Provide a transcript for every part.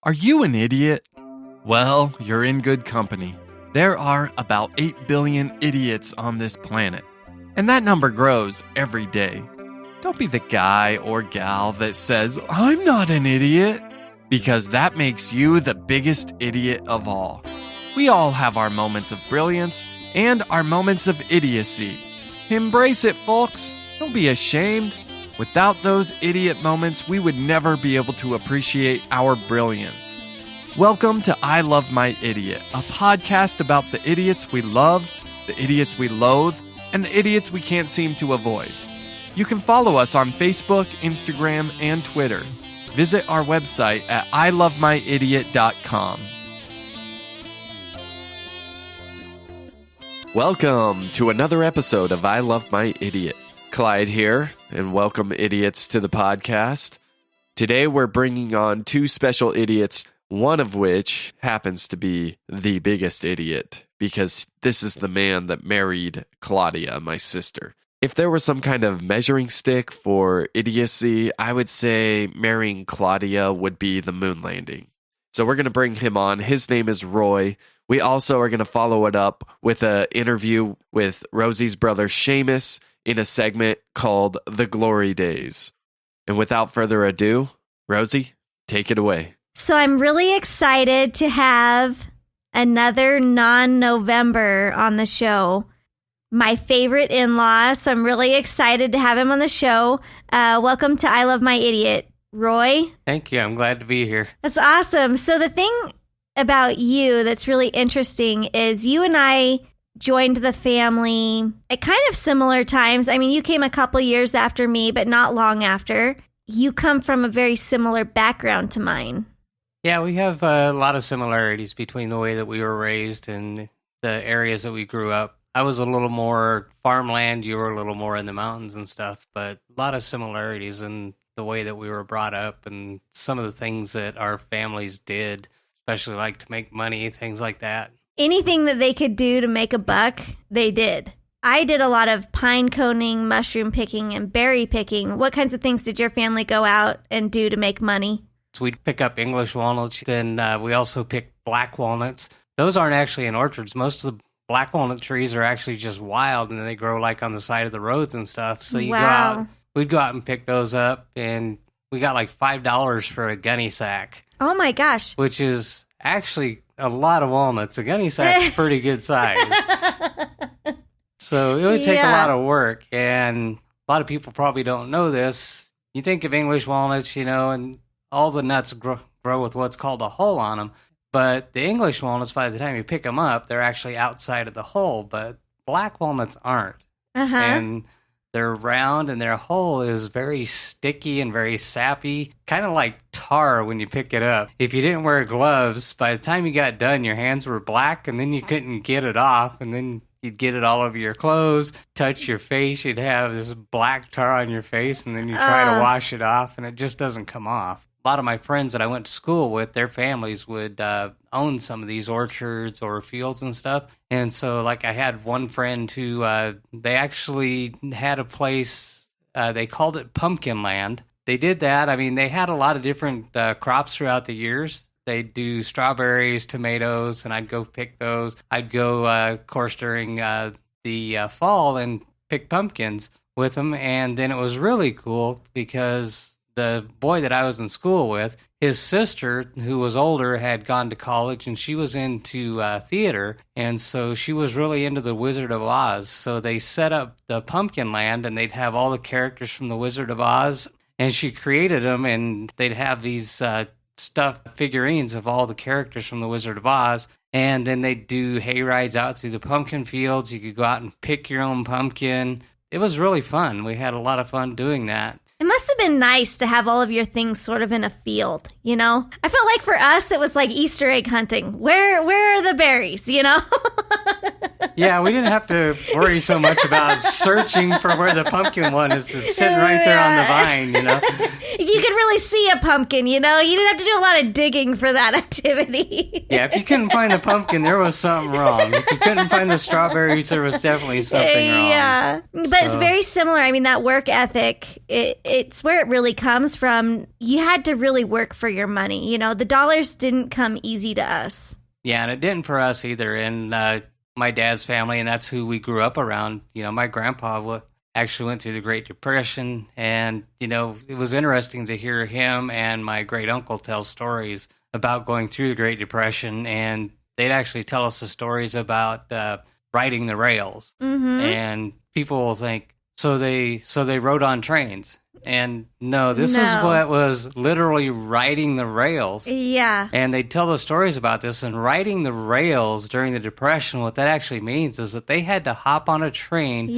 Are you an idiot? Well, you're in good company. There are about 8 billion idiots on this planet, and that number grows every day. Don't be the guy or gal that says, "I'm not an idiot," because that makes you the biggest idiot of all. We all have our moments of brilliance and our moments of idiocy. Embrace it, folks. Don't be ashamed. Without those idiot moments, we would never be able to appreciate our brilliance. Welcome to I Love My Idiot, a podcast about the idiots we love, the idiots we loathe, and the idiots we can't seem to avoid. You can follow us on Facebook, Instagram, and Twitter. Visit our website at ilovemyidiot.com. Welcome to another episode of I Love My Idiot. Clyde here, and welcome idiots to the podcast. Today we're bringing on two special idiots, one of which happens to be the biggest idiot, because this is the man that married Claudia, my sister. If there was some kind of measuring stick for idiocy, I would say marrying Claudia would be the moon landing. So we're going to bring him on. His name is Roy. We also are going to follow it up with an interview with Rosie's brother Seamus in a segment called The Glory Days. And without further ado, Rosie, take it away. So I'm really excited to have another non-November on the show. My favorite in-law, so I'm really excited to have him on the show. Welcome to I Love My Idiot, Roy. Thank you. I'm glad to be here. That's awesome. So the thing about you that's really interesting is you and I joined the family at kind of similar times. I mean, you came a couple years after me, but not long after. You come from a very similar background to mine. Yeah, we have a lot of similarities between the way that we were raised and the areas that we grew up. I was a little more farmland, you were a little more in the mountains and stuff, but a lot of similarities in the way that we were brought up and some of the things that our families did, especially like to make money, things like that. Anything that they could do to make a buck, they did. I did a lot of pine coning, mushroom picking, and berry picking. What kinds of things did your family go out and do to make money? So we'd pick up English walnuts, then we also picked black walnuts. Those aren't actually in orchards. Most of the black walnut trees are actually just wild, and they grow like on the side of the roads and stuff. So we'd go out and pick those up, and we got like $5 for a gunny sack. Oh my gosh. Which is actually a lot of walnuts. A gunny sack's pretty good size. So it would take a lot of work, and a lot of people probably don't know this. You think of English walnuts, and all the nuts grow with what's called a hull on them. But the English walnuts, by the time you pick them up, they're actually outside of the hull. But black walnuts aren't. Uh-huh. And they're round, and their hull is very sticky and very sappy, kind of like tar when you pick it up. If you didn't wear gloves, by the time you got done, your hands were black, and then you couldn't get it off, and then you'd get it all over your clothes, touch your face, you'd have this black tar on your face, and then you try to wash it off, and it just doesn't come off. A lot of my friends that I went to school with, their families would own some of these orchards or fields and stuff. And so, like, I had one friend who, they actually had a place, they called it Pumpkin Land. They did that. I mean, they had a lot of different crops throughout the years. They'd do strawberries, tomatoes, and I'd go pick those. I'd go, of course, during the fall and pick pumpkins with them. And then it was really cool because the boy that I was in school with, his sister, who was older, had gone to college, and she was into theater, and so she was really into the Wizard of Oz. So they set up the Pumpkin Land, and they'd have all the characters from the Wizard of Oz, and she created them, and they'd have these stuffed figurines of all the characters from the Wizard of Oz, and then they'd do hay rides out through the pumpkin fields. You could go out and pick your own pumpkin. It was really fun. We had a lot of fun doing that. It must have been nice to have all of your things sort of in a field, I felt like for us, it was like Easter egg hunting. Where are the berries, Yeah, we didn't have to worry so much about searching for where the pumpkin one is. It's sitting right there on the vine, You could really see a pumpkin, You didn't have to do a lot of digging for that activity. Yeah, if you couldn't find the pumpkin, there was something wrong. If you couldn't find the strawberries, there was definitely something wrong. Yeah, but it's very similar. I mean, that work ethic, it's where it really comes from. You had to really work for your money. You know, the dollars didn't come easy to us. Yeah, and it didn't for us either. And my dad's family, and that's who we grew up around. You know, my grandpa actually went through the Great Depression, and, you know, it was interesting to hear him and my great uncle tell stories about going through the Great Depression, and they'd actually tell us the stories about riding the rails. Mm-hmm. And people will think, so they rode on trains. And no, this is what was literally riding the rails. Yeah. And they tell the stories about this. And riding the rails during the Depression, what that actually means is that they had to hop on a train,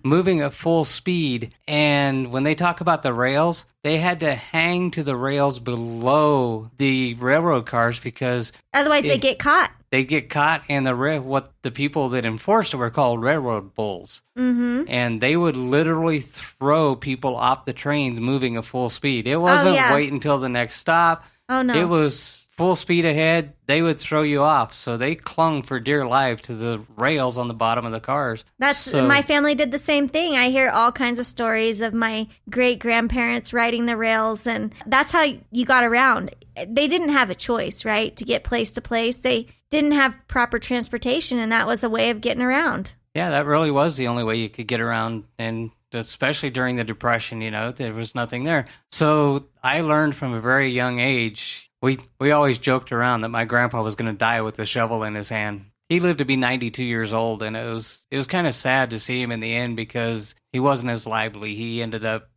moving at full speed. And when they talk about the rails, they had to hang to the rails below the railroad cars because otherwise they get caught. They'd get caught, and what the people that enforced it were called railroad bulls. Mm-hmm. And they would literally throw people off the trains moving at full speed. It wasn't wait until the next stop. Oh, no. It was full speed ahead. They would throw you off. So they clung for dear life to the rails on the bottom of the cars. My family did the same thing. I hear all kinds of stories of my great-grandparents riding the rails, and that's how you got around. They didn't have a choice, right, to get place to place. They didn't have proper transportation, and that was a way of getting around. Yeah, that really was the only way you could get around, and especially during the Depression, you know, there was nothing there. So I learned from a very young age, we always joked around that my grandpa was going to die with a shovel in his hand. He lived to be 92 years old, and it was kind of sad to see him in the end because he wasn't as lively. He ended up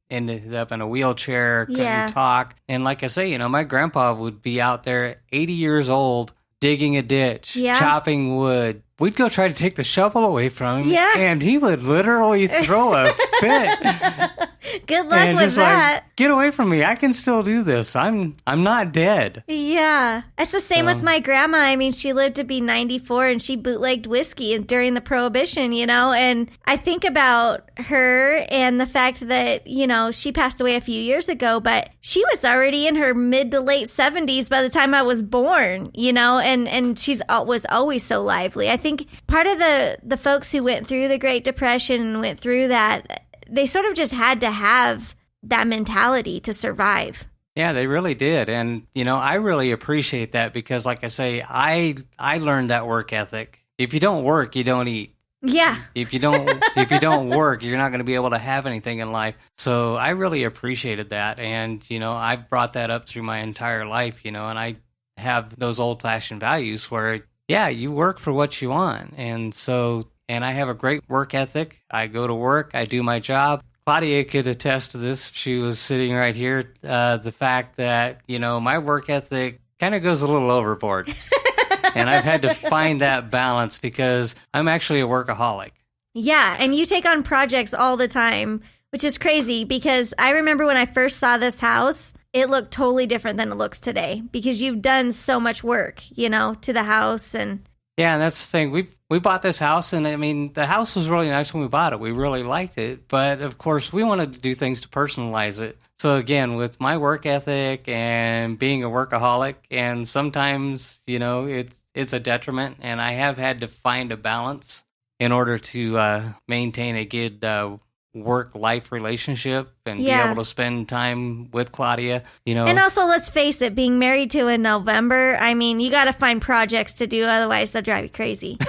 in a wheelchair, couldn't talk. And like I say, you know, my grandpa would be out there 80 years old, digging a ditch, chopping wood. We'd go try to take the shovel away from him, and he would literally throw a fit. Good luck with that. Like, get away from me. I can still do this. I'm not dead. Yeah. It's the same with my grandma. I mean, she lived to be 94 and she bootlegged whiskey during the Prohibition, you know, and I think about her and the fact that, you know, she passed away a few years ago, but she was already in her mid to late 70s by the time I was born, you know, and she was always so lively. I think part of the folks who went through the Great Depression and went through that, they sort of just had to have that mentality to survive. Yeah, they really did. And, you know, I really appreciate that because, like I say, I learned that work ethic. If you don't work, you don't eat. Yeah. If you don't work, you're not going to be able to have anything in life. So I really appreciated that. And, you know, I've brought that up through my entire life, you know, and I have those old-fashioned values where, yeah, you work for what you want. And so... And I have a great work ethic. I go to work. I do my job. Claudia could attest to this if she was sitting right here. The fact that, you know, my work ethic kind of goes a little overboard. And I've had to find that balance because I'm actually a workaholic. Yeah, and you take on projects all the time, which is crazy because I remember when I first saw this house, it looked totally different than it looks today because you've done so much work, you know, to the house and... Yeah, and that's the thing. We bought this house, and I mean, the house was really nice when we bought it. We really liked it. But, of course, we wanted to do things to personalize it. So, again, with my work ethic and being a workaholic, and sometimes, you know, it's a detriment, and I have had to find a balance in order to maintain a good work-life relationship and be able to spend time with Claudia, you know. And also, let's face it, being married to in November, I mean, you got to find projects to do, otherwise they'll drive you crazy.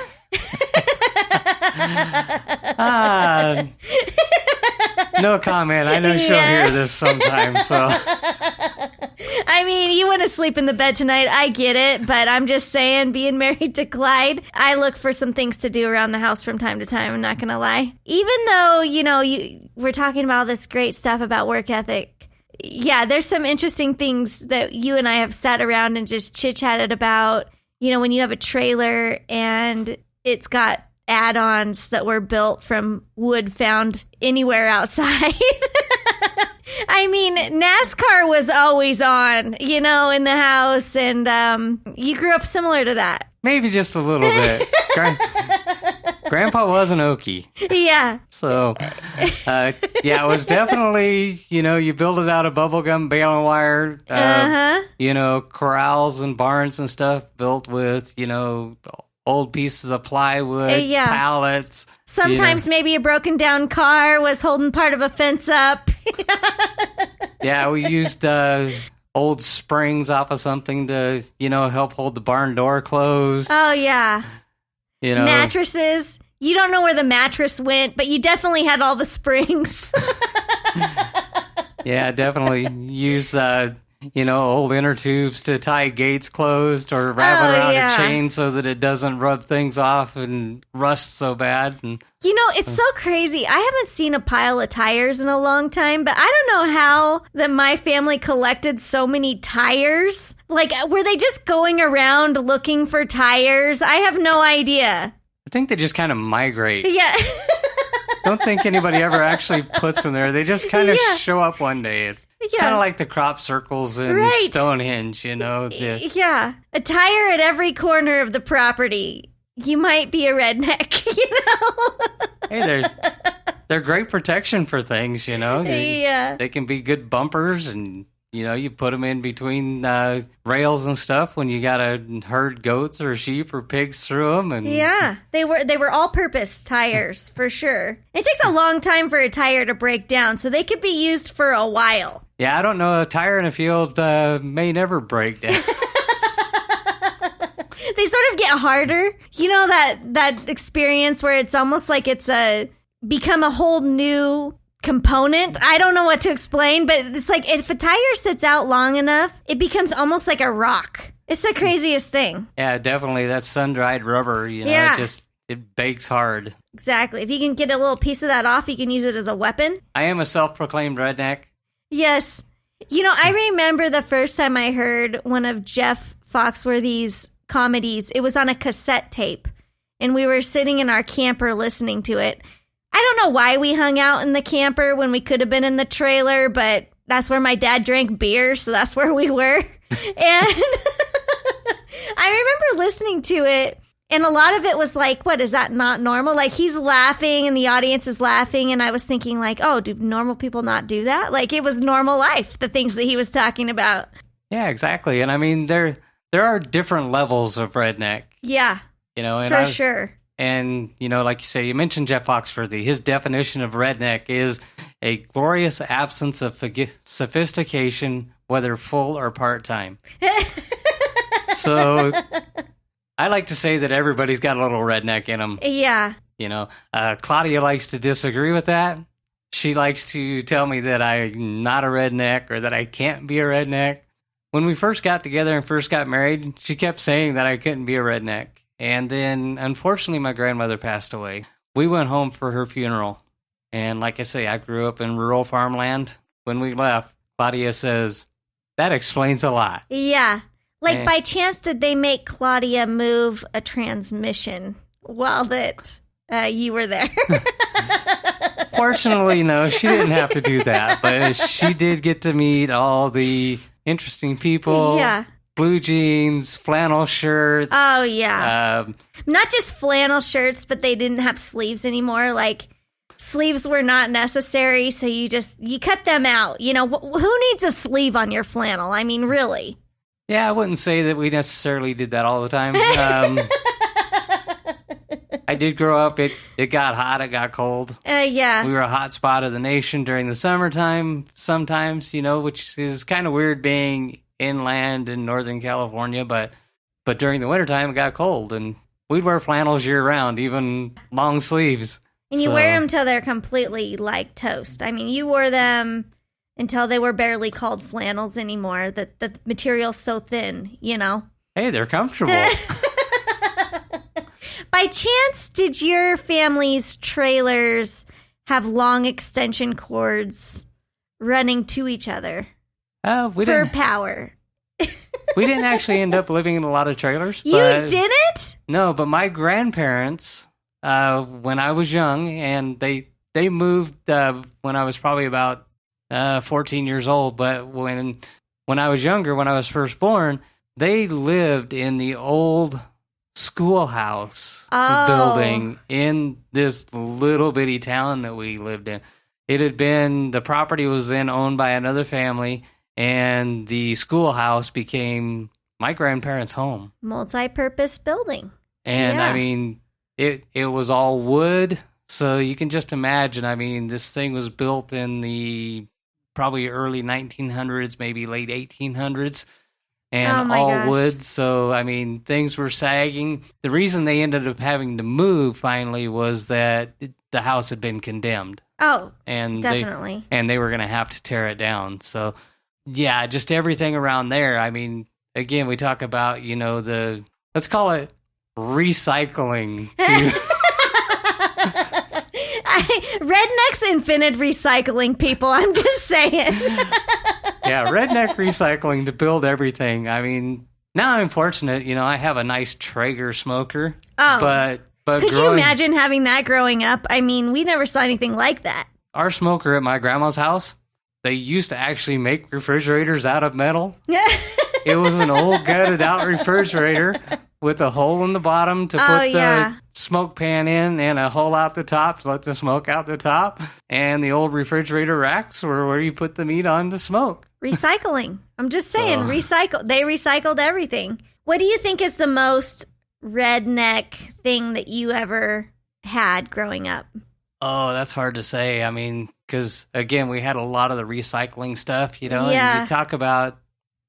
No comment. I know she'll hear this sometime, so... I mean, you want to sleep in the bed tonight. I get it. But I'm just saying, being married to Clyde, I look for some things to do around the house from time to time. I'm not going to lie. Even though, you know, we're talking about this great stuff about work ethic. Yeah, there's some interesting things that you and I have sat around and just chit-chatted about. You know, when you have a trailer and it's got add-ons that were built from wood found anywhere outside. I mean, NASCAR was always on, you know, in the house, and you grew up similar to that. Maybe just a little bit. Grandpa was an Okie. Yeah. So, yeah, it was definitely, you know, you build it out of bubblegum baling wire, you know, corrals and barns and stuff built with, you know, old pieces of plywood, Yeah. pallets. Sometimes maybe a broken down car was holding part of a fence up. Yeah, we used old springs off of something to, help hold the barn door closed. Oh, yeah. Mattresses. You don't know where the mattress went, but you definitely had all the springs. Yeah, definitely use, old inner tubes to tie gates closed or wrap it around a chain so that it doesn't rub things off and rust so bad. And it's so crazy. I haven't seen a pile of tires in a long time, but I don't know how that my family collected so many tires. Like, were they just going around looking for tires? I have no idea. I think they just kind of migrate. Yeah. Don't think anybody ever actually puts them there. They just kind of show up one day. It's kind of like the crop circles in Stonehenge, Yeah. A tire at every corner of the property. You might be a redneck, Hey, they're great protection for things, They can be good bumpers, and you put them in between rails and stuff when you gotta herd goats or sheep or pigs through them. And yeah, they were all-purpose tires for sure. It takes a long time for a tire to break down, so they could be used for a while. Yeah, I don't know. A tire in a field may never break down. They sort of get harder. That experience where it's almost like it's become a whole new component. I don't know what to explain, but it's like if a tire sits out long enough, it becomes almost like a rock. It's the craziest thing. Yeah, definitely. That's sun-dried rubber, it bakes hard. Exactly. If you can get a little piece of that off, you can use it as a weapon. I am a self-proclaimed redneck. Yes. I remember the first time I heard one of Jeff Foxworthy's comedies. It was on a cassette tape, and we were sitting in our camper listening to it. I don't know why we hung out in the camper when we could have been in the trailer, but that's where my dad drank beer, so that's where we were. And I remember listening to it, and a lot of it was like, what, is that not normal? Like, he's laughing, and the audience is laughing, and I was thinking, like, oh, do normal people not do that? Like, it was normal life, the things that he was talking about. Yeah, exactly. And I mean, there are different levels of redneck. Yeah, for sure. And, like you say, you mentioned Jeff Foxworthy. His definition of redneck is a glorious absence of sophistication, whether full or part-time. So I like to say that everybody's got a little redneck in them. Yeah. Claudia likes to disagree with that. She likes to tell me that I'm not a redneck or that I can't be a redneck. When we first got together and first got married, she kept saying that I couldn't be a redneck. And then, unfortunately, my grandmother passed away. We went home for her funeral. And like I say, I grew up in rural farmland. When we left, Claudia says, that explains a lot. Yeah. Like, by chance, did they make Claudia move a transmission while that you were there? Fortunately, no, she didn't have to do that. But she did get to meet all the interesting people. Yeah. Blue jeans, flannel shirts. Oh, yeah. Not just flannel shirts, but they didn't have sleeves anymore. Like, sleeves were not necessary, so you cut them out. Who needs a sleeve on your flannel? I mean, really. Yeah, I wouldn't say that we necessarily did that all the time. I did grow up. It got hot. It got cold. Yeah. We were a hot spot of the nation during the summertime sometimes, which is kind of weird being inland in Northern California, but during the wintertime it got cold, and we'd wear flannels year-round, even long sleeves. And you wear them till they're completely like toast. I mean, you wore them until they were barely called flannels anymore. The material's so thin, Hey, they're comfortable. By chance, did your family's trailers have long extension cords running to each other? For power. We didn't actually end up living in a lot of trailers. You didn't? No, but my grandparents, when I was young, and they moved when I was probably about 14 years old. But when I was younger, when I was first born, they lived in the old schoolhouse building in this little bitty town that we lived in. The property was then owned by another family, and the schoolhouse became my grandparents' home. Multi-purpose building. And Yeah. I mean, it was all wood. So you can just imagine, I mean, this thing was built in the probably early 1900s, maybe late 1800s, and Oh my all gosh. wood. So, I mean, things were sagging. The reason they ended up having to move finally was that the house had been condemned. Oh, And definitely. they were going to have to tear it down. So, yeah, just everything around there. I mean, again, we talk about, let's call it recycling to Rednecks invented recycling, people. I'm just saying. yeah, redneck recycling to build everything. I mean, now I'm fortunate, I have a nice Traeger smoker. Oh. But Could you imagine having that growing up? I mean, we never saw anything like that. Our smoker at my grandma's house, they used to actually make refrigerators out of metal. It was an old gutted out refrigerator with a hole in the bottom to put the smoke pan in and a hole out the top to let the smoke out the top. And the old refrigerator racks were where you put the meat on to smoke. Recycling. I'm just saying, recycle. They recycled everything. What do you think is the most redneck thing that you ever had growing up? Oh, that's hard to say. I mean, because, again, we had a lot of the recycling stuff, Yeah. and you talk about,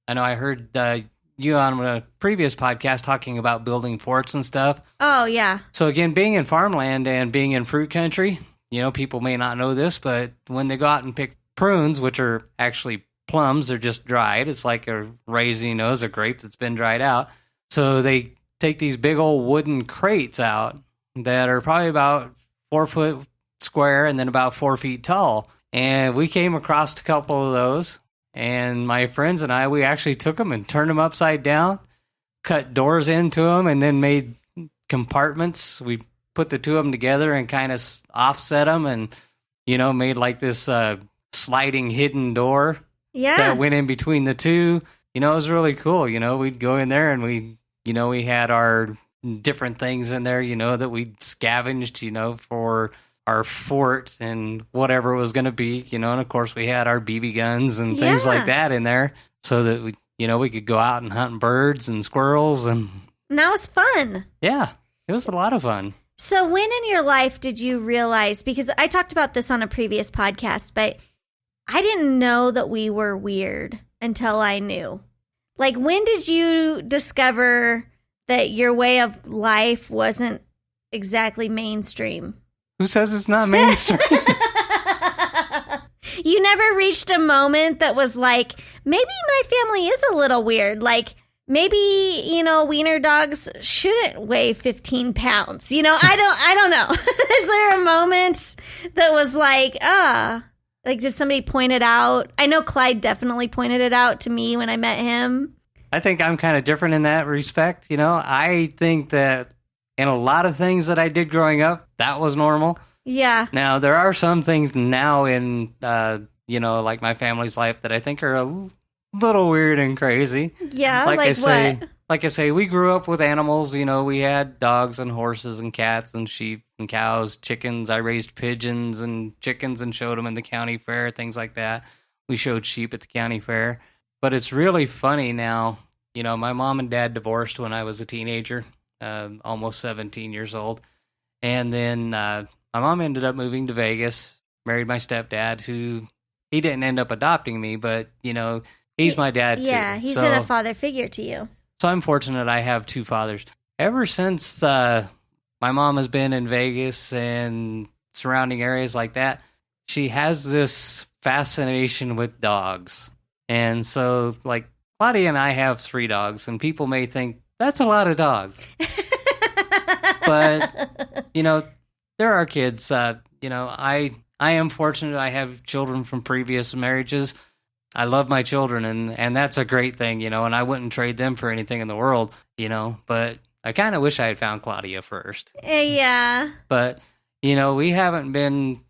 I know I heard you on a previous podcast talking about building forts and stuff. Oh, yeah. So, again, being in farmland and being in fruit country, people may not know this, but when they go out and pick prunes, which are actually plums, they're just dried. It's like a raisin, a grape that's been dried out. So they take these big old wooden crates out that are probably about 4 foot square and then about 4 feet tall. And we came across a couple of those. And my friends and I, we actually took them and turned them upside down, cut doors into them, and then made compartments. We put the two of them together and kind of offset them and, made like this sliding hidden door that went in between the two. It was really cool. We'd go in there and we had our different things in there, that we'd scavenged, for our fort and whatever it was going to be, and of course we had our BB guns and things like that in there so that we could go out and hunt birds and squirrels. And that was fun. Yeah, it was a lot of fun. So when in your life did you realize, because I talked about this on a previous podcast, but I didn't know that we were weird until I knew. Like, when did you discover that your way of life wasn't exactly mainstream? Who says it's not mainstream? You never reached a moment that was like, maybe my family is a little weird. Like, maybe, wiener dogs shouldn't weigh 15 pounds. I don't know. Is there a moment that was like, like, did somebody point it out? I know Clyde definitely pointed it out to me when I met him. I think I'm kind of different in that respect. I think that in a lot of things that I did growing up, that was normal. Yeah. Now, there are some things now in, like my family's life that I think are a little weird and crazy. Yeah, like what? Like I say, we grew up with animals. We had dogs and horses and cats and sheep and cows, chickens. I raised pigeons and chickens and showed them in the county fair, things like that. We showed sheep at the county fair. But it's really funny now. My mom and dad divorced when I was a teenager, almost 17 years old. And then my mom ended up moving to Vegas, married my stepdad, who he didn't end up adopting me, but, he's my dad, too. Yeah, he's been a father figure to you. So I'm fortunate I have two fathers. Ever since my mom has been in Vegas and surrounding areas like that, she has this fascination with dogs. And so, like, Claudia and I have 3 dogs, and people may think, that's a lot of dogs. But, there are kids. I am fortunate I have children from previous marriages. I love my children, and that's a great thing, and I wouldn't trade them for anything in the world, but I kind of wish I had found Claudia first. Yeah. But, we haven't been,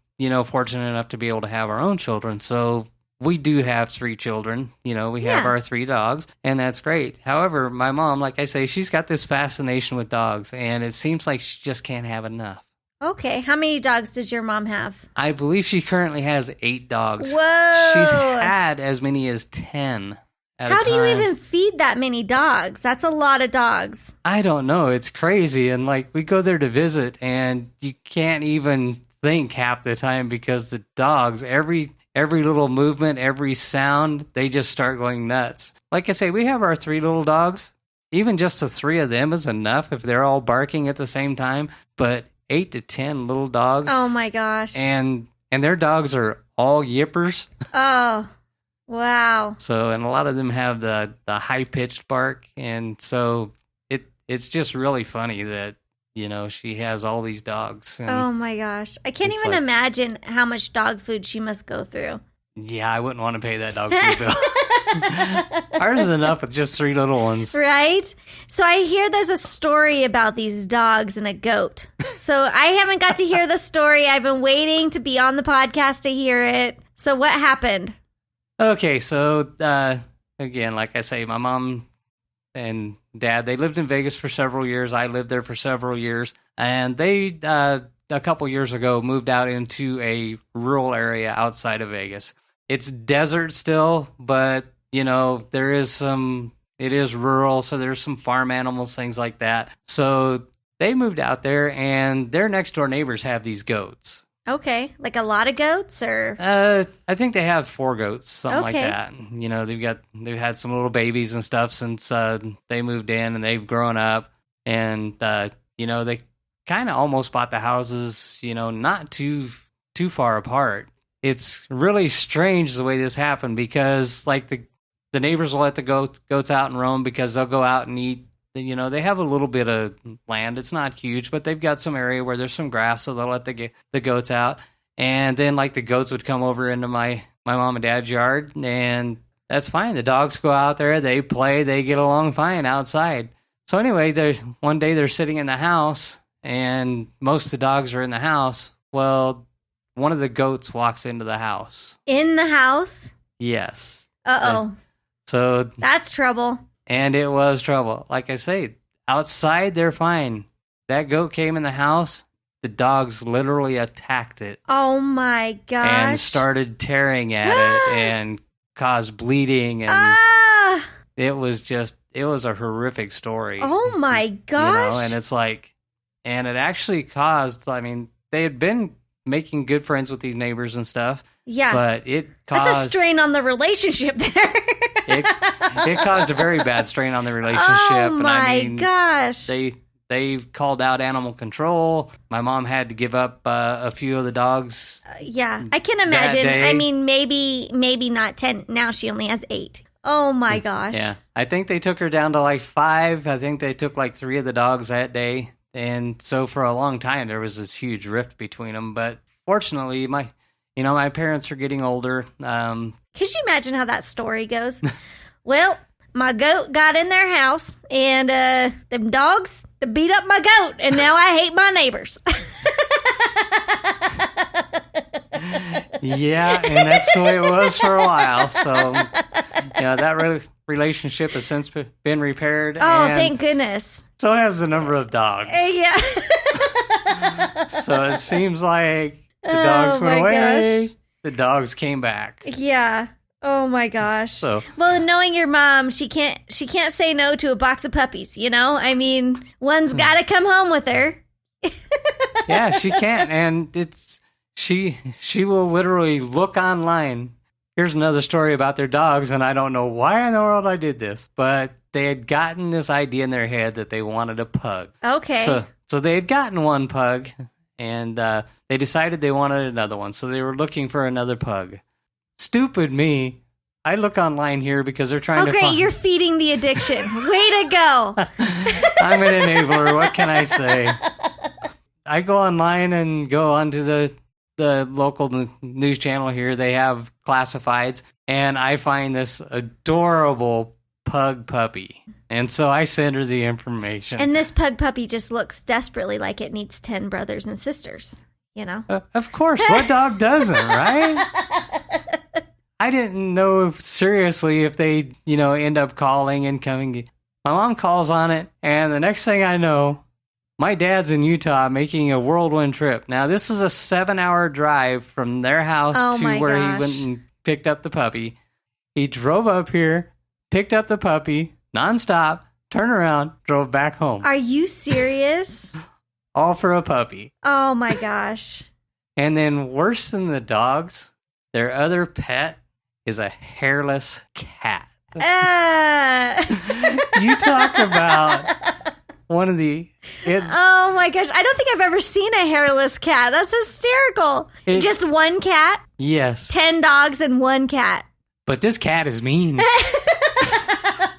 fortunate enough to be able to have our own children, so we do have 3 children. We have our 3 dogs, and that's great. However, my mom, like I say, she's got this fascination with dogs, and it seems like she just can't have enough. Okay. How many dogs does your mom have? I believe she currently has 8 dogs. Whoa. She's had as many as 10. at a How do you time. even feed that many dogs? That's a lot of dogs. I don't know. It's crazy. And like we go there to visit and you can't even think half the time because the dogs, every little movement, every sound, they just start going nuts. Like I say, we have our 3 little dogs. Even just the 3 of them is enough if they're all barking at the same time. But 8 to 10 little dogs. Oh my gosh. And their dogs are all yippers. Oh, wow. So, and a lot of them have the high-pitched bark. And so it's just really funny that, you know, she has all these dogs. And Oh my gosh. I can't even imagine how much dog food she must go through. yeah, I wouldn't want to pay that dog food bill. Ours is enough with just 3 little ones. Right? So I hear there's a story about these dogs and a goat. So I haven't got to hear the story. I've been waiting to be on the podcast to hear it. So what happened? Okay, so again, like I say, my mom and dad, they lived in Vegas for several years. I lived there for several years. And they, a couple years ago, moved out into a rural area outside of Vegas. It's desert still, but, you know, it is rural, so there's some farm animals, things like that. So they moved out there, and their next door neighbors have these goats. Okay. Like a lot of goats or? I think they have 4 goats, something like Okay. that. You know, they've had some little babies and stuff since they moved in, and they've grown up. And you know, they kind of almost bought the houses, you know, not too far apart. It's really strange the way this happened because, like, the neighbors will let the goats out and roam because they'll go out and eat. You know, they have a little bit of land. It's not huge, but they've got some area where there's some grass, so they'll let the goats out. And then, like, the goats would come over into my mom and dad's yard, and that's fine. The dogs go out there, they play, they get along fine outside. So anyway, one day they're sitting in the house, and most of the dogs are in the house. Well, one of the goats walks into the house. In the house? Yes. Uh-oh. So That's trouble. And it was trouble. Like I say, outside, they're fine. That goat came in the house. The dogs literally attacked it Oh my gosh. and started tearing at it and caused bleeding. And Ah! it was a horrific story. Oh my gosh. You know, and it's like, and it actually caused, I mean, they had been making good friends with these neighbors and stuff. Yeah. But it caused... That's a strain on the relationship there. It caused a very bad strain on the relationship. Oh my and I mean, gosh. They called out animal control. My mom had to give up a few of the dogs. Yeah, I can imagine. day. I mean, maybe not 10. Now she only has 8. Oh my gosh. Yeah. I think they took her down to like 5. I think they took like 3 of the dogs that day. And so for a long time, there was this huge rift between them. But fortunately, my parents are getting older. Could you imagine how that story goes? Well, my goat got in their house, and them dogs they beat up my goat, and now I hate my neighbors. Yeah, and that's the way it was for a while. So, yeah, that relationship has since been repaired. Oh, and thank goodness. so has the number of dogs. Yeah. So it seems like the dogs went my away. gosh. The dogs came back. Yeah. Oh my gosh. So Well, knowing your mom, she can't say no to a box of puppies, you know? I mean, one's got to come home with her. yeah, she can't, and she will literally look online. Here's another story about their dogs, and I don't know why in the world I did this, but they had gotten this idea in their head that they wanted a pug. Okay. So they had gotten one pug, and they decided they wanted another one, so they were looking for another pug. Stupid me. I look online here because they're trying Oh, to great. find... You're feeding the addiction. Way to go. I'm an enabler. What can I say? I go online and go onto the local news channel here. They have classifieds, and I find this adorable pug puppy. And so I send her the information. And this pug puppy just looks desperately like it needs 10 brothers and sisters, you know? Of course. What dog doesn't, right? I didn't know seriously if they, end up calling and coming. My mom calls on it, and the next thing I know, my dad's in Utah making a whirlwind trip. Now, this is a 7-hour drive from their house to where he went and picked up the puppy. He drove up here, picked up the puppy, nonstop, turned around, drove back home. Are you serious? All for a puppy. Oh my gosh. And then worse than the dogs, their other pet is a hairless cat. You talk about one of the... Oh my gosh. I don't think I've ever seen a hairless cat. That's hysterical. Just one cat? Yes. 10 dogs and one cat. But this cat is mean.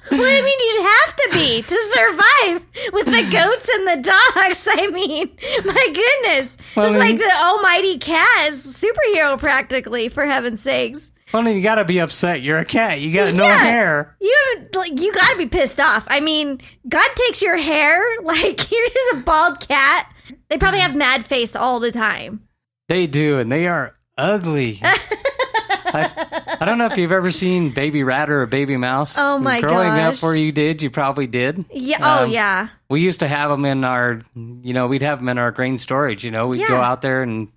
Well, I mean, you have to be to survive with the goats and the dogs. I mean, my goodness. Well, it's like the almighty cat is superhero practically, for heaven's sakes. Well, you gotta be upset. You're a cat. You got no hair. You gotta be pissed off. I mean, God takes your hair. Like, you're just a bald cat. They probably have mad face all the time. They do, and they are ugly. I don't know if you've ever seen Baby Rat or a Baby Mouse. Oh my gosh. Growing up where you did, you probably did. Yeah. Yeah. We used to have them in our, we'd have them in our grain storage. We'd go out there and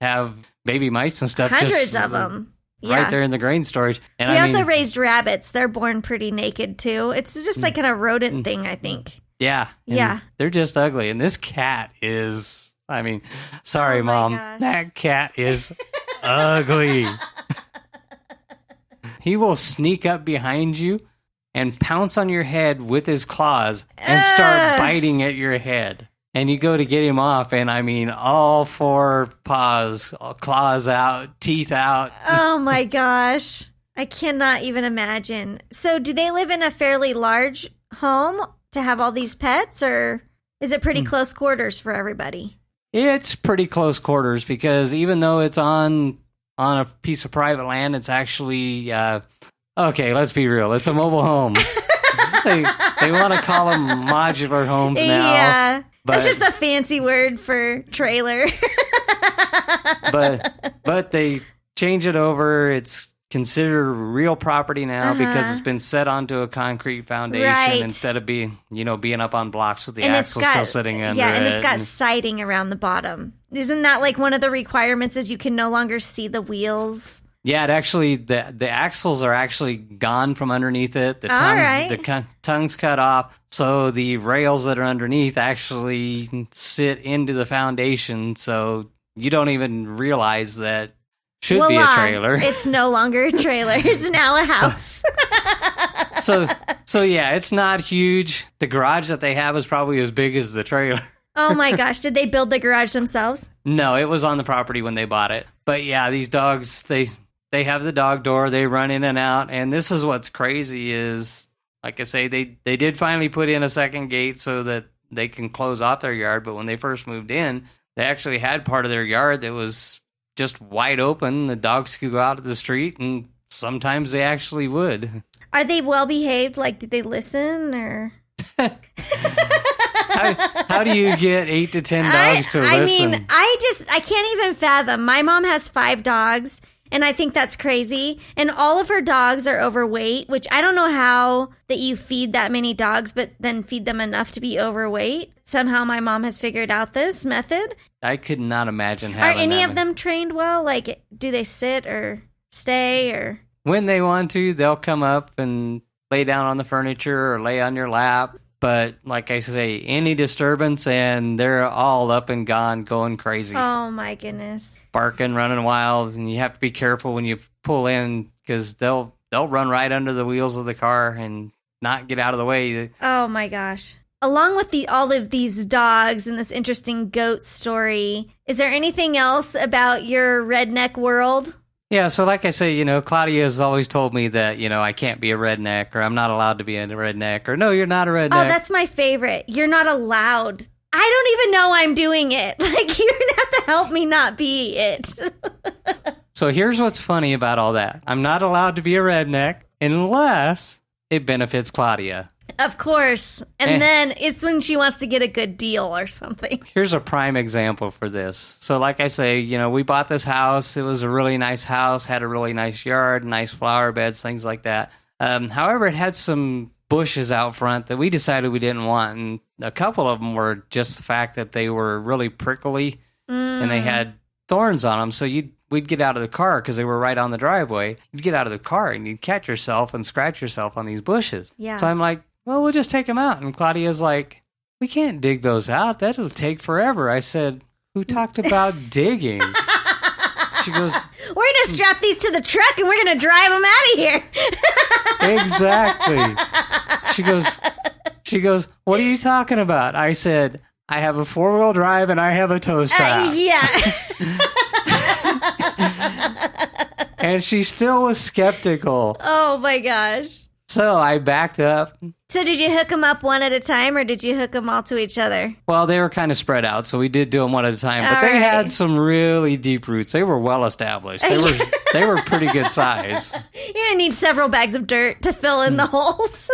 have baby mice and stuff. Hundreds of them. Right there in the grain storage. And we also raised rabbits. They're born pretty naked too. It's just like a rodent thing, I think. Yeah. Yeah. They're just ugly. And this cat is, sorry, Mom. Gosh. That cat is ugly. He will sneak up behind you and pounce on your head with his claws and start biting at your head. And you go to get him off, and all four paws, claws out, teeth out. Oh my gosh. I cannot even imagine. So do they live in a fairly large home to have all these pets, or is it pretty close quarters for everybody? It's pretty close quarters because even though it's on a piece of private land, it's actually, okay, let's be real. It's a mobile home. They want to call them modular homes now. Yeah. That's just a fancy word for trailer. but they change it over. It's considered real property now because it's been set onto a concrete foundation instead of being up on blocks with the axle still sitting under it. Yeah, and it's got siding around the bottom. Isn't that like one of the requirements is you can no longer see the wheels? Yeah, it actually, the axles are actually gone from underneath it. The tongue's cut off. So the rails that are underneath actually sit into the foundation. So you don't even realize that should be a trailer. It's no longer a trailer. It's now a house. So yeah, it's not huge. The garage that they have is probably as big as the trailer. Oh my gosh. Did they build the garage themselves? No, it was on the property when they bought it. But yeah, these dogs, they have the dog door. They run in and out. And this is what's crazy is, like I say, they did finally put in a second gate so that they can close off their yard. But when they first moved in, they actually had part of their yard that was just wide open. The dogs could go out to the street, and sometimes they actually would. Are they well behaved? Like, did they listen or? How do you get 8 to 10 dogs to listen? I can't even fathom. My mom has 5 dogs, and I think that's crazy. And all of her dogs are overweight, which I don't know how that you feed that many dogs, but then feed them enough to be overweight. Somehow my mom has figured out this method. I could not imagine having Are any of them trained well? Like, do they sit or stay or? When they want to, they'll come up and lay down on the furniture or lay on your lap. But like I say, any disturbance and they're all up and gone, going crazy. Oh my goodness. Barking, running wild, and you have to be careful when you pull in because they'll run right under the wheels of the car and not get out of the way. Oh my gosh. Along with all of these dogs and this interesting goat story, is there anything else about your redneck world? Yeah, so like I say, Claudia has always told me that, I can't be a redneck or I'm not allowed to be a redneck or no, you're not a redneck. Oh, that's my favorite. You're not allowed. I don't even know I'm doing it. Like, you're going to have to help me not be it. So here's what's funny about all that. I'm not allowed to be a redneck unless it benefits Claudia. Of course. And then it's when she wants to get a good deal or something. Here's a prime example for this. So like I say, we bought this house. It was a really nice house, had a really nice yard, nice flower beds, things like that. However, it had some bushes out front that we decided we didn't want. And a couple of them were just the fact that they were really prickly and they had thorns on them. So we'd get out of the car because they were right on the driveway. You'd get out of the car and you'd catch yourself and scratch yourself on these bushes. Yeah. So I'm like, well, we'll just take them out. And Claudia's like, we can't dig those out. That'll take forever. I said, who talked about digging? She goes, we're going to strap these to the truck and we're going to drive them out of here. exactly. She goes, what are you talking about? I said, I have a 4-wheel drive and I have a tow strap. Yeah. And she still was skeptical. Oh my gosh. So I backed up. So did you hook them up one at a time or did you hook them all to each other? Well, they were kind of spread out, so we did do them one at a time. But they had some really deep roots. They were well established. They were pretty good size. You're going to need several bags of dirt to fill in the holes.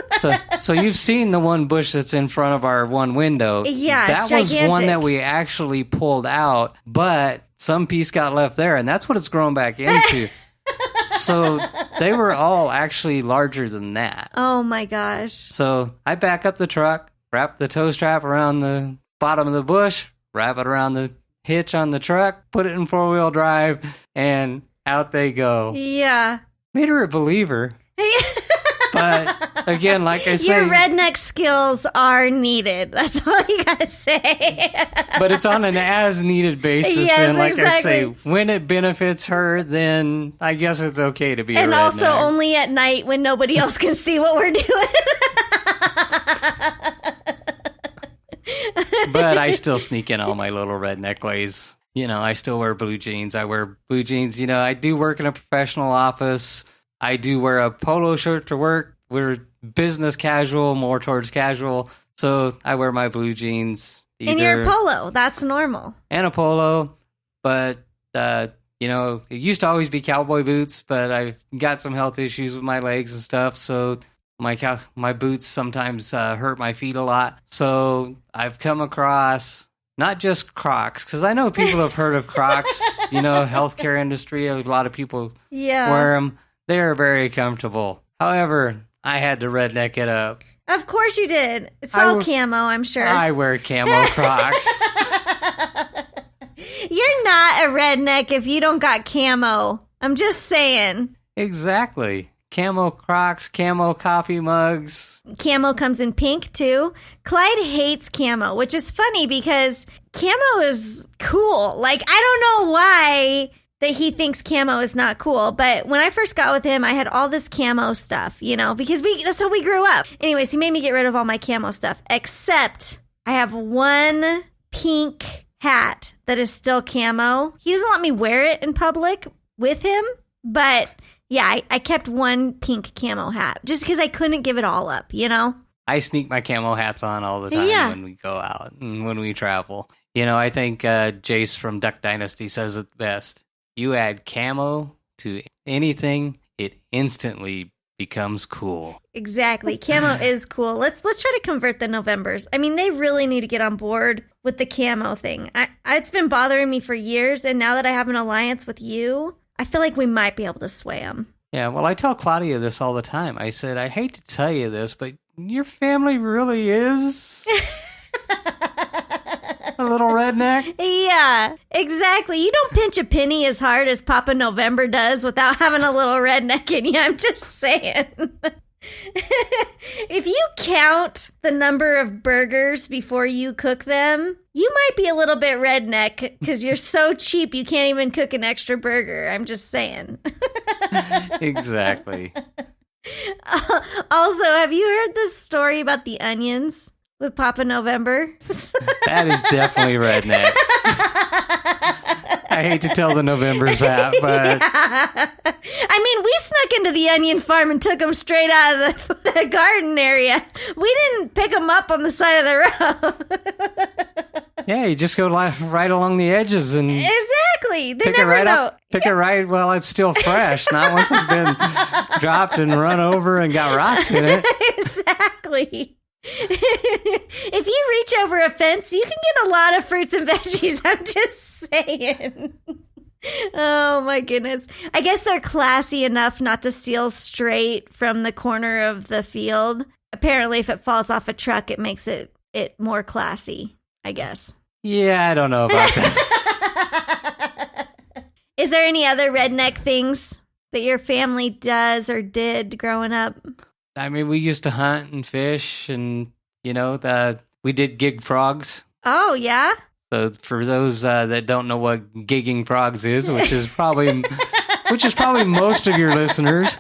So you've seen the one bush that's in front of our one window. Yeah, that it's was gigantic. one that we actually pulled out, but some piece got left there, and that's what it's grown back into. So they were all actually larger than that. Oh my gosh. So I back up the truck, wrap the tow strap around the bottom of the bush, wrap it around the hitch on the truck, put it in 4-wheel drive, and out they go. Yeah. Made her a believer. But again, like I say, your redneck skills are needed. That's all you gotta say. But it's on an as-needed basis. Yes, and like exactly. I say, when it benefits her, then I guess it's okay to be a redneck. And also only at night when nobody else can see what we're doing. But I still sneak in all my little redneck ways. I still wear blue jeans. I wear blue jeans. I do work in a professional office. I do wear a polo shirt to work. We're business casual, more towards casual. So I wear my blue jeans. And your polo. That's normal. And a polo. But, it used to always be cowboy boots, but I've got some health issues with my legs and stuff. So my boots sometimes hurt my feet a lot. So I've come across not just Crocs, because I know people have heard of Crocs, healthcare industry. A lot of people wear them. They are very comfortable. However, I had to redneck it up. Of course you did. It's all camo, I'm sure. I wear camo Crocs. You're not a redneck if you don't got camo. I'm just saying. Exactly. Camo Crocs, camo coffee mugs. Camo comes in pink, too. Clyde hates camo, which is funny because camo is cool. Like, I don't know why that he thinks camo is not cool. But when I first got with him, I had all this camo stuff, because that's how we grew up. Anyways, he made me get rid of all my camo stuff, except I have one pink hat that is still camo. He doesn't let me wear it in public with him, but yeah, I kept one pink camo hat just because I couldn't give it all up, I sneak my camo hats on all the time when we go out and when we travel. I think Jace from Duck Dynasty says it best. You add camo to anything, it instantly becomes cool. Exactly. Camo is cool. Let's try to convert the Novembers. I mean, they really need to get on board with the camo thing. It's been bothering me for years, and now that I have an alliance with you, I feel like we might be able to sway them. Yeah, well, I tell Claudia this all the time. I said, I hate to tell you this, but your family really is a little redneck. Yeah, exactly. You don't pinch a penny as hard as Papa November does without having a little redneck in you. I'm just saying. If you count the number of burgers before you cook them, you might be a little bit redneck because you're so cheap you can't even cook an extra burger. I'm just saying. Exactly. Also, have you heard this story about the onions with Papa November? That is definitely redneck. I hate to tell the Novembers that, but... Yeah. I mean, we snuck into the onion farm and took them straight out of the garden area. We didn't pick them up on the side of the road. Yeah, you just go right along the edges and... Exactly. They pick never it right know. up. Pick it right while it's still fresh, not once it's been dropped and run over and got rocks in it. Exactly. If you reach over a fence, you can get a lot of fruits and veggies. I'm just saying. Oh my goodness. I guess they're classy enough not to steal straight from the corner of the field. Apparently, if it falls off a truck, it makes it more classy, I guess. Yeah, I don't know about that. Is there any other redneck things that your family does or did growing up? I mean, we used to hunt and fish, and we did gig frogs. Oh, yeah? So for those that don't know what gigging frogs is, which is probably most of your listeners,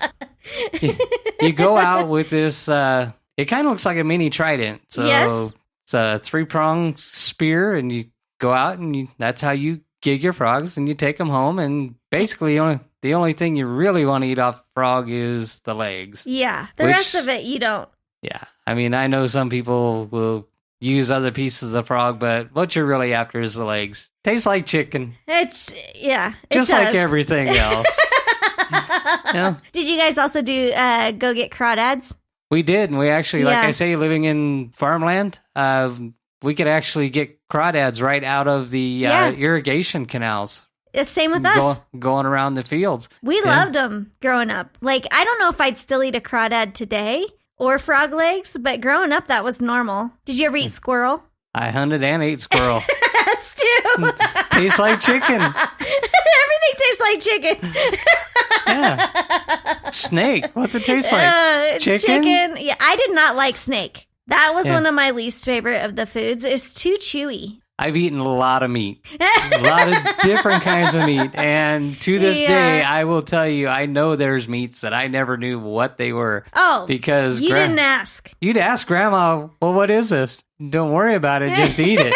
you go out with this. It kind of looks like a mini trident. So yes. It's a 3-pronged spear, and you go out, and that's how you gig your frogs, and you take them home. And basically, the only thing you really want to eat off frog is the legs. Yeah, the rest of it you don't. Yeah, I mean, I know some people will use other pieces of the frog, but what you're really after is the legs. Tastes like chicken. Just like everything else. Yeah. Did you guys also do go get crawdads? We did, and we actually, like I say, living in farmland, we could actually get crawdads right out of the irrigation canals. It's same with us. Going around the fields. We loved them growing up. Like, I don't know if I'd still eat a crawdad today or frog legs, but growing up, that was normal. Did you ever eat squirrel? I hunted and ate squirrel. Us too. Tastes like chicken. Everything tastes like chicken. Yeah. Snake. What's it taste like? Chicken? Yeah, I did not like snake. That was one of my least favorite of the foods. It's too chewy. I've eaten a lot of meat, a lot of different kinds of meat. And to this day, I will tell you, I know there's meats that I never knew what they were. Oh, because you didn't ask. You'd ask Grandma, well, what is this? Don't worry about it. Just eat it.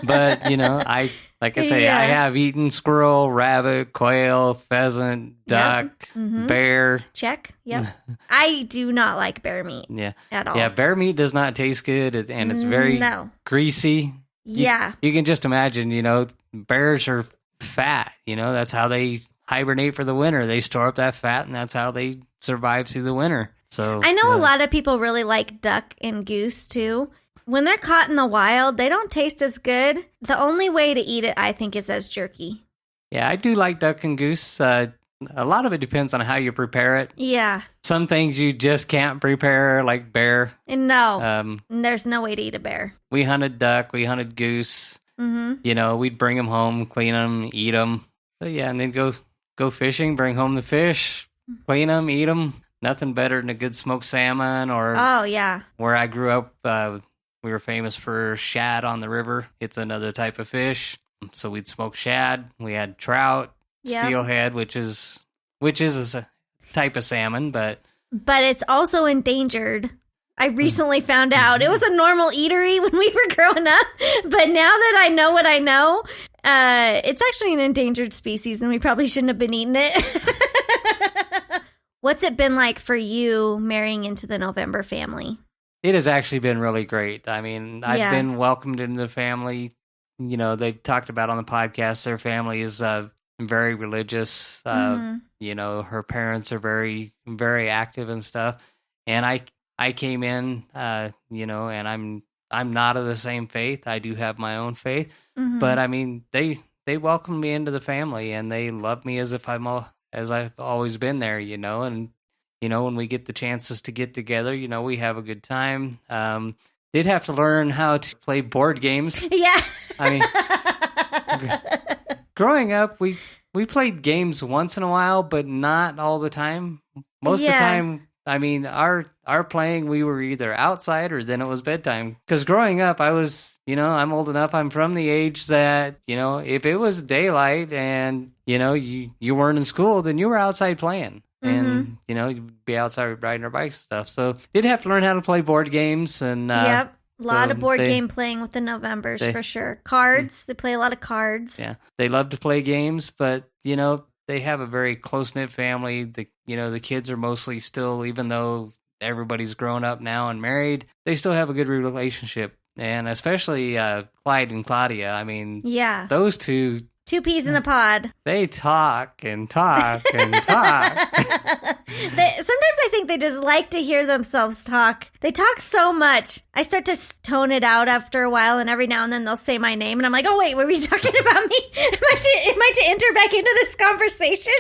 But, I have eaten squirrel, rabbit, quail, pheasant, duck, bear. Check. Yep. I do not like bear meat. Yeah. At all. Yeah, bear meat does not taste good, and it's very greasy. Yeah. You can just imagine, bears are fat. That's how they hibernate for the winter. They store up that fat, and that's how they survive through the winter. So I know a lot of people really like duck and goose too. When they're caught in the wild, they don't taste as good. The only way to eat it, I think, is as jerky. Yeah, I do like duck and goose. A lot of it depends on how you prepare it. Yeah. Some things you just can't prepare, like bear. No, there's no way to eat a bear. We hunted duck, we hunted goose. Mm-hmm. We'd bring them home, clean them, eat them. So yeah, and then go fishing, bring home the fish, clean them, eat them. Nothing better than a good smoked salmon or... Oh, yeah. Where I grew up, we were famous for shad on the river. It's another type of fish. So we'd smoke shad. We had trout, steelhead, which is a type of salmon, but it's also endangered. I recently found out it was a normal eatery when we were growing up, but now that I know what I know, it's actually an endangered species, and we probably shouldn't have been eating it. What's it been like for you marrying into the November family? It has actually been really great. I mean, I've been welcomed into the family. They talked about on the podcast, their family is very religious. Her parents are very, very active and stuff. And I came in, and I'm not of the same faith. I do have my own faith. Mm-hmm. But I mean, they welcomed me into the family, and they love me as if as I've always been there, and when we get the chances to get together, we have a good time. Did have to learn how to play board games. Yeah. I mean, growing up, we played games once in a while, but not all the time. Most of the time, I mean, our playing, we were either outside or then it was bedtime. Because growing up, I was, I'm old enough, I'm from the age that, if it was daylight and, you weren't in school, then you were outside playing. And, you'd be outside riding our bikes and stuff. So did have to learn how to play board games. And a lot of board game playing with the Novembers for sure. Cards, they play a lot of cards. Yeah, they love to play games, but, they have a very close-knit family. The kids are mostly still, even though everybody's grown up now and married, they still have a good relationship. And especially Clyde and Claudia. I mean, those two... Two peas in a pod. They talk and talk and talk. Sometimes I think they just like to hear themselves talk. They talk so much. I start to tone it out after a while, and every now and then they'll say my name, and I'm like, oh, wait, were we talking about me? Am I to enter back into this conversation?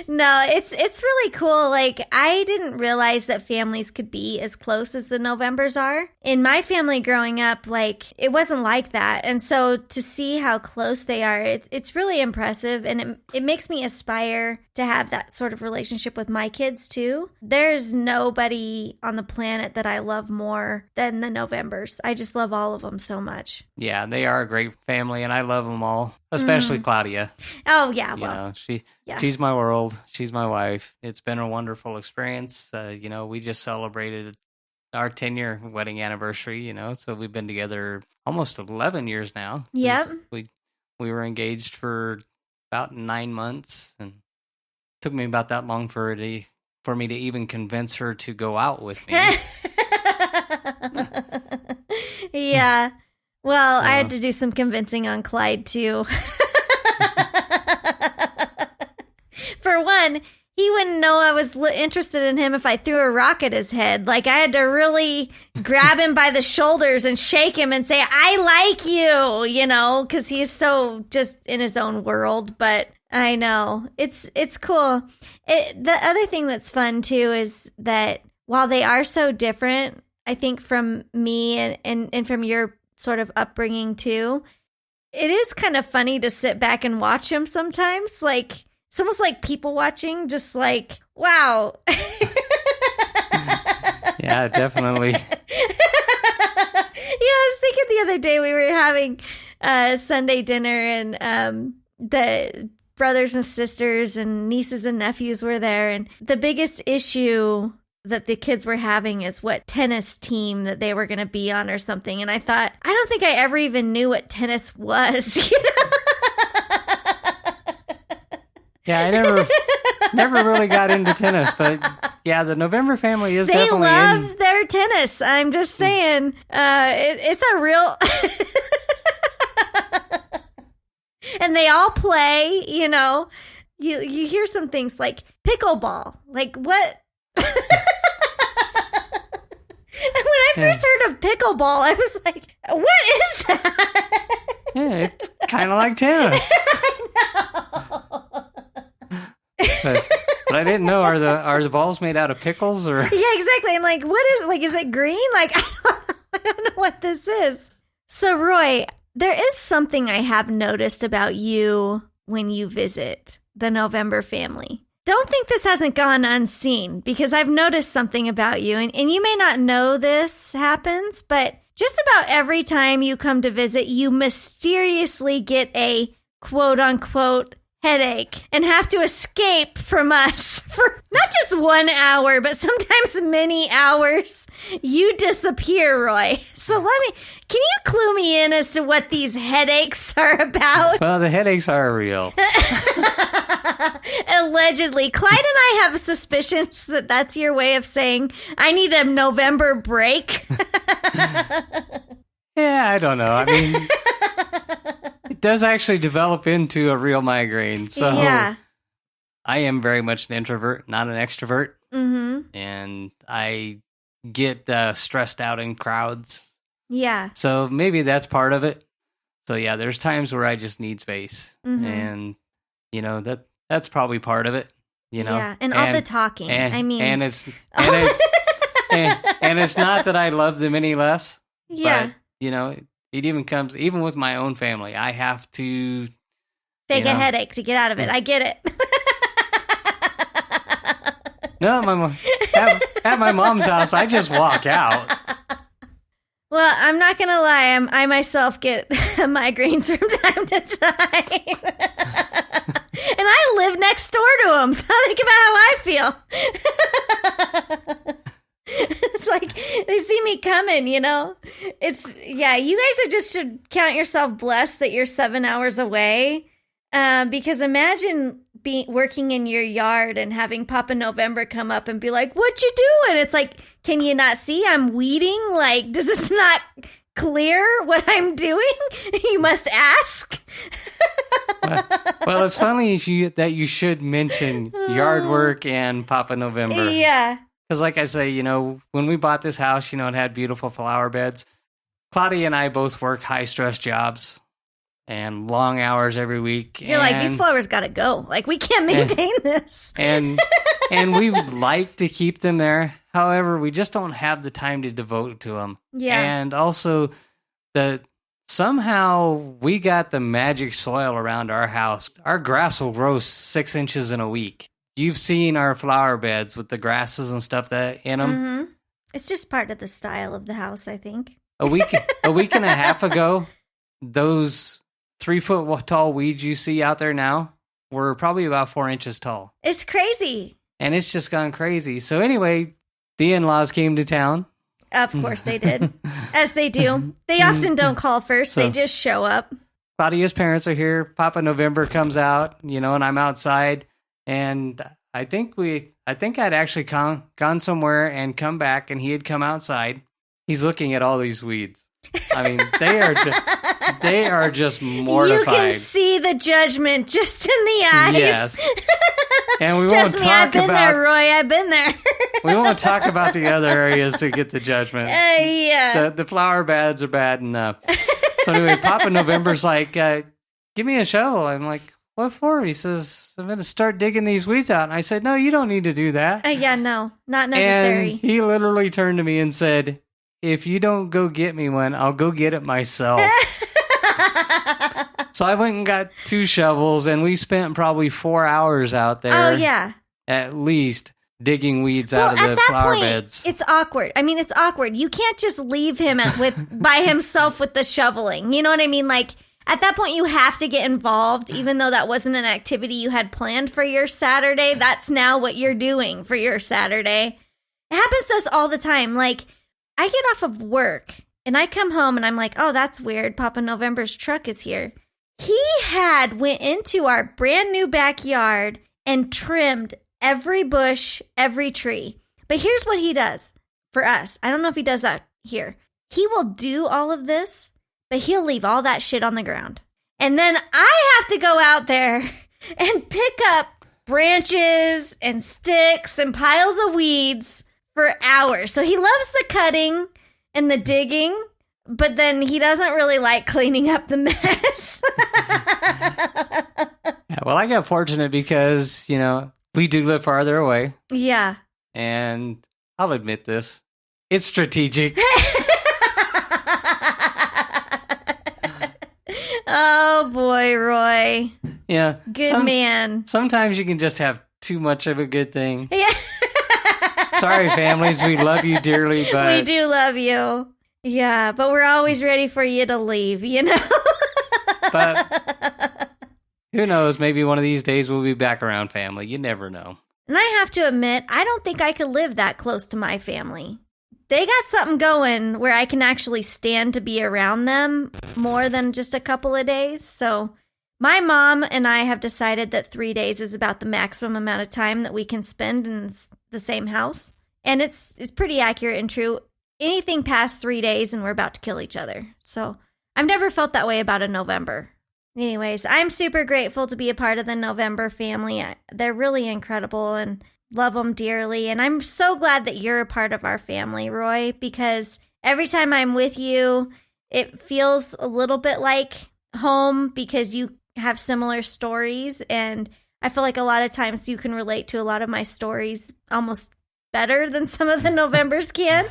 No, it's really cool. Like, I didn't realize that families could be as close as the Novembers are. In my family growing up, like, it wasn't like that. And so to see how close they are, it's really impressive. And it makes me aspire to have that sort of relationship with my kids too. There's nobody on the planet that I love more than the Novembers. I just love all of them so much. Yeah, they are a great family, and I love them all, especially Claudia. Oh, yeah. Well, she's my world. She's my wife. It's been a wonderful experience. We just celebrated our 10-year wedding anniversary, so we've been together almost 11 years now. Yep. We were engaged for about 9 months, and it took me about that long for me to even convince her to go out with me. Yeah. Well, I had to do some convincing on Clyde, too. For one, he wouldn't know I was interested in him if I threw a rock at his head. Like, I had to really grab him by the shoulders and shake him and say, I like you, because he's so just in his own world. But I know. It's cool. The other thing that's fun, too, is that while they are so different, I think from me and from your sort of upbringing too, it is kind of funny to sit back and watch them sometimes. Like, it's almost like people watching, just like, wow. Yeah, definitely. I was thinking the other day we were having Sunday dinner, and the brothers and sisters and nieces and nephews were there, and the biggest issue that the kids were having is what tennis team that they were going to be on or something. And I thought, I don't think I ever even knew what tennis was, Yeah, I never really got into tennis, but yeah, the November family is they definitely love their tennis. I'm just saying, it's a real, and they all play, you hear some things like pickleball, like what? And when I first heard of pickleball, I was like, what is that? Yeah, it's kind of like tennis. I know. But I didn't know, are the balls made out of pickles or? Yeah, exactly. I'm like, what is, like, is it green? Like, I don't know what this is. So, Roy, there is something I have noticed about you when you visit the November family. Don't think this hasn't gone unseen, because I've noticed something about you, and you may not know this happens, but just about every time you come to visit, you mysteriously get a quote-unquote headache and have to escape from us for not just 1 hour, but sometimes many hours. You disappear, Roy. So can you clue me in as to what these headaches are about? Well, the headaches are real. Allegedly. Clyde and I have suspicions that that's your way of saying, I need a November break. Yeah, I don't know. I mean, it does actually develop into a real migraine. So yeah. I am very much an introvert, not an extrovert. Mm-hmm. And I get stressed out in crowds. Yeah. So maybe that's part of it. So yeah, there's times where I just need space. Mm-hmm. And, that's probably part of it. Yeah, and all the talking. And it's not that I love them any less. Yeah. But, it even comes, even with my own family, I have to fake a headache to get out of it. I get it. No, at my mom's house, I just walk out. Well, I'm not going to lie. I myself get migraines from time to time. And I live next door to them, so think about how I feel. It's like they see me coming, you guys should count yourself blessed that you're 7 hours away. Because imagine working in your yard and having Papa November come up and be like, what you doing? It's like, can you not see I'm weeding? Like, does this not clear what I'm doing? You must ask. Well, it's funny that you should mention yard work and Papa November. Yeah. Because like I say, when we bought this house, it had beautiful flower beds. Claudia and I both work high-stress jobs and long hours every week. You're like, these flowers got to go. Like, we can't maintain this. And we would like to keep them there. However, we just don't have the time to devote to them. Yeah. And also, somehow we got the magic soil around our house. Our grass will grow 6 inches in a week. You've seen our flower beds with the grasses and stuff in them. Mm-hmm. It's just part of the style of the house, I think. A week and a half ago, those 3 foot tall weeds you see out there now were probably about 4 inches tall. It's crazy. And it's just gone crazy. So anyway, the in-laws came to town. Of course they did. As they do. They often don't call first. They just show up. Claudia's parents are here. Papa November comes out, and I'm outside. And I think I'd actually gone somewhere and come back, and he had come outside. He's looking at all these weeds. I mean, they are just mortified. You can see the judgment just in the eyes. Yes. And we Trust won't me, talk I've been about there, Roy. I've been there. we won't talk about the other areas to get the judgment. Yeah. The flower beds are bad enough. So anyway, Papa November's like, give me a shovel. I'm like, what for? He says, I'm going to start digging these weeds out. And I said, no, you don't need to do that. Yeah, no, not necessary. And he literally turned to me and said, if you don't go get me one, I'll go get it myself. So I went and got 2 shovels, and we spent probably 4 hours out there. Oh, yeah. At least digging weeds out of the flower beds. It's awkward. I mean, it's awkward. You can't just leave him by himself with the shoveling. You know what I mean? Like, at that point, you have to get involved, even though that wasn't an activity you had planned for your Saturday. That's now what you're doing for your Saturday. It happens to us all the time. Like, I get off of work, and I come home, and I'm like, oh, that's weird. Papa November's truck is here. He went into our brand new backyard and trimmed every bush, every tree. But here's what he does for us. I don't know if he does that here. He will do all of this, but he'll leave all that shit on the ground. And then I have to go out there and pick up branches and sticks and piles of weeds for hours. So he loves the cutting and the digging, but then he doesn't really like cleaning up the mess. Yeah, well, I got fortunate because, we do live farther away. Yeah. And I'll admit this. It's strategic. Oh, boy, Roy. Yeah. Good man. Sometimes you can just have too much of a good thing. Yeah. Sorry, families. We love you dearly, but... We do love you. Yeah, but we're always ready for you to leave, But who knows? Maybe one of these days we'll be back around family. You never know. And I have to admit, I don't think I could live that close to my family. They got something going where I can actually stand to be around them more than just a couple of days. So my mom and I have decided that 3 days is about the maximum amount of time that we can spend in the same house. And it's pretty accurate and true. Anything past 3 days and we're about to kill each other. So I've never felt that way about a November. Anyways, I'm super grateful to be a part of the November family. They're really incredible and love them dearly. And I'm so glad that you're a part of our family, Roy, because every time I'm with you, it feels a little bit like home because you have similar stories. And I feel like a lot of times you can relate to a lot of my stories almost better than some of the Novembers can.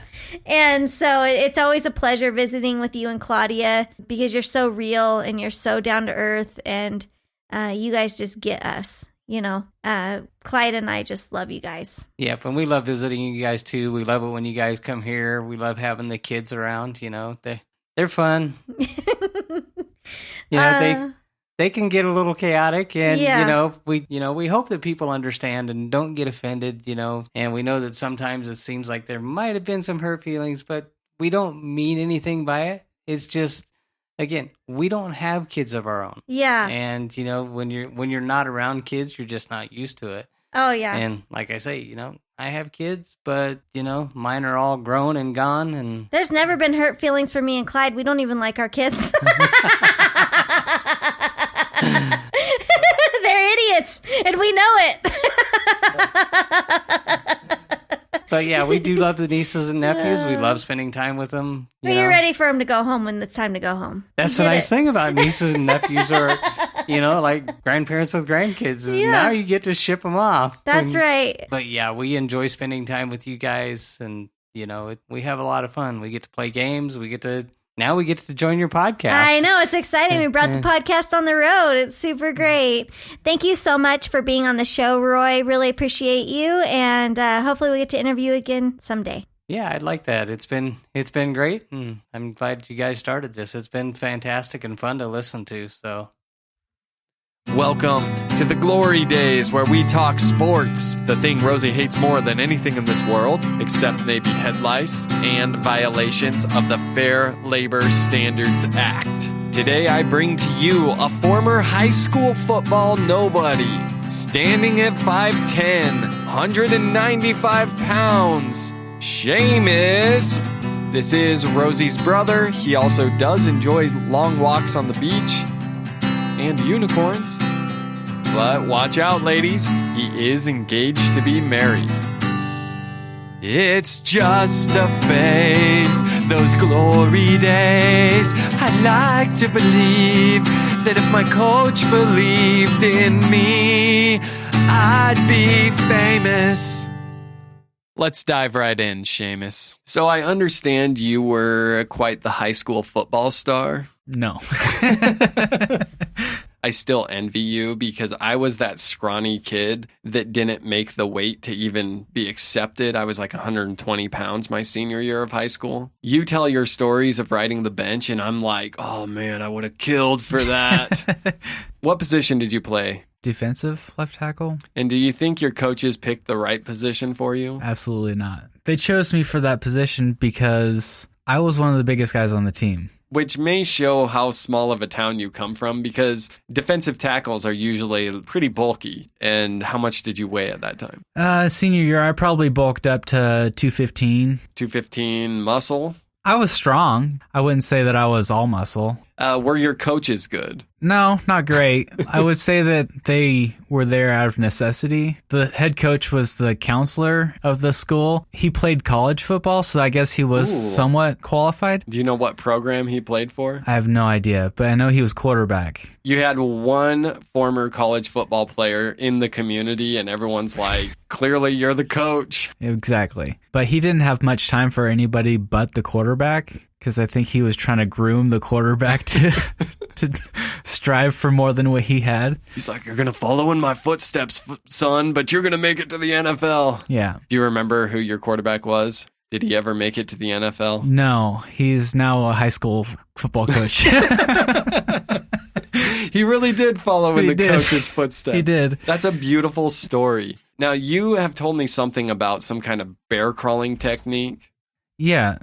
And so it's always a pleasure visiting with you and Claudia because you're so real and you're so down to earth and you guys just get us, Clyde and I just love you guys. Yeah, and we love visiting you guys too. We love it when you guys come here. We love having the kids around, they're fun. They can get a little chaotic, and we hope that people understand and don't get offended, and we know that sometimes it seems like there might have been some hurt feelings, but we don't mean anything by it. It's just, again, we don't have kids of our own. Yeah. And when you're not around kids, you're just not used to it. Oh, yeah. And like I say, I have kids, but, mine are all grown and gone. And there's never been hurt feelings for me and Clyde. We don't even like our kids. They're idiots, and we know it. But yeah, we do love the nieces and nephews. We love spending time with them. You're ready for them to go home when it's time to go home. That's the nice thing about nieces and nephews, or like grandparents with grandkids. Is now you get to ship them off. That's right. But yeah, we enjoy spending time with you guys, and we have a lot of fun. We get to play games. Now we get to join your podcast. I know. It's exciting. We brought the podcast on the road. It's super great. Thank you so much for being on the show, Roy. Really appreciate you. And hopefully we get to interview you again someday. Yeah, I'd like that. It's been great. And I'm glad you guys started this. It's been fantastic and fun to listen to. So, welcome to the glory days where we talk sports, the thing Rosie hates more than anything in this world, except maybe head lice and violations of the Fair Labor Standards Act. Today I bring to you a former high school football nobody, standing at 5'10", 195 pounds, Seamus. This is Rosie's brother. He also does enjoy long walks on the beach and unicorns. But watch out, ladies. He is engaged to be married. It's just a phase, those glory days. I like to believe that if my coach believed in me, I'd be famous. Let's dive right in, Seamus. So I understand you were quite the high school football star. No. I still envy you because I was that scrawny kid that didn't make the weight to even be accepted. I was like 120 pounds my senior year of high school. You tell your stories of riding the bench and I'm like, oh man, I would have killed for that. What position did you play? Defensive left tackle. And do you think your coaches picked the right position for you? Absolutely not. They chose me for that position because I was one of the biggest guys on the team. Which may show how small of a town you come from, because defensive tackles are usually pretty bulky. And how much did you weigh at that time? Senior year, I probably bulked up to 215. 215 muscle? I was strong. I wouldn't say that I was all muscle. Were your coaches good? No, not great. I would say that they were there out of necessity. The head coach was the counselor of the school. He played college football, so I guess he was somewhat qualified. Do you know what program he played for? I have no idea, but I know he was quarterback. You had one former college football player in the community, and everyone's like, clearly you're the coach. Exactly. But he didn't have much time for anybody but the quarterback, because I think he was trying to groom the quarterback to strive for more than what he had. He's like, you're going to follow in my footsteps, son, but you're going to make it to the NFL. Yeah. Do you remember who your quarterback was? Did he ever make it to the NFL? No, he's now a high school football coach. He really did follow in the coach's footsteps. He did. That's a beautiful story. Now, you have told me something about some kind of bear crawling technique. Yeah.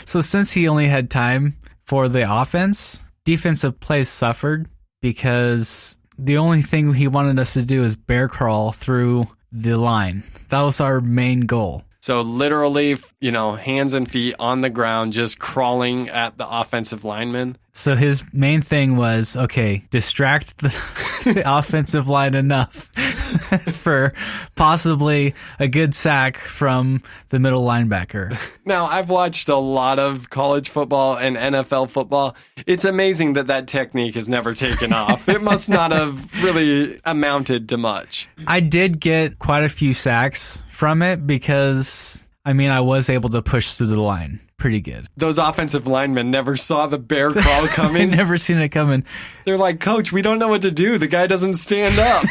So since he only had time for the offense, defensive plays suffered because the only thing he wanted us to do is bear crawl through the line. That was our main goal. So literally, hands and feet on the ground, just crawling at the offensive lineman. So his main thing was, distract the offensive line enough for possibly a good sack from the middle linebacker. Now, I've watched a lot of college football and NFL football. It's amazing that technique has never taken off. It must not have really amounted to much. I did get quite a few sacks from it because, I was able to push through the line pretty good. Those offensive linemen never saw the bear crawl coming. They never seen it coming. They're like, Coach, we don't know what to do. The guy doesn't stand up.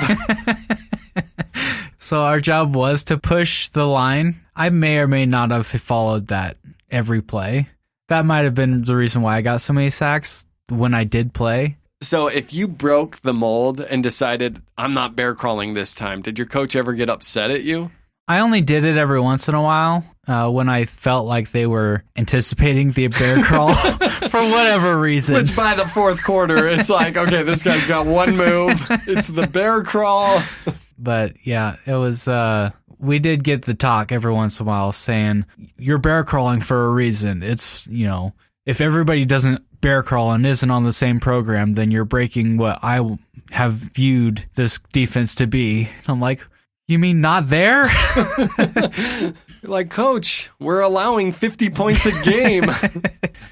So our job was to push the line. I may or may not have followed that every play. That might have been the reason why I got so many sacks when I did play. So if you broke the mold and decided, I'm not bear crawling this time, did your coach ever get upset at you? I only did it every once in a while when I felt like they were anticipating the bear crawl for whatever reason. Which by the fourth quarter, it's like, okay, this guy's got one move. It's the bear crawl. But yeah, it was, we did get the talk every once in a while saying, you're bear crawling for a reason. It's, if everybody doesn't bear crawl and isn't on the same program, then you're breaking what I have viewed this defense to be. I'm like, you mean not there? Like, Coach, we're allowing 50 points a game.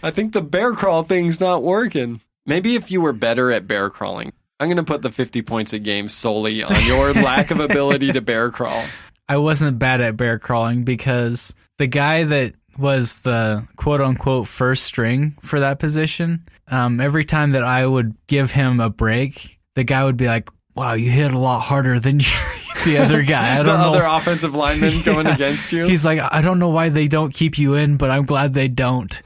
I think the bear crawl thing's not working. Maybe if you were better at bear crawling. I'm going to put the 50 points a game solely on your lack of ability to bear crawl. I wasn't bad at bear crawling because the guy that was the quote-unquote first string for that position, every time that I would give him a break, the guy would be like, wow, you hit a lot harder than the other guy. I don't know. Other offensive lineman going against you? He's like, I don't know why they don't keep you in, but I'm glad they don't.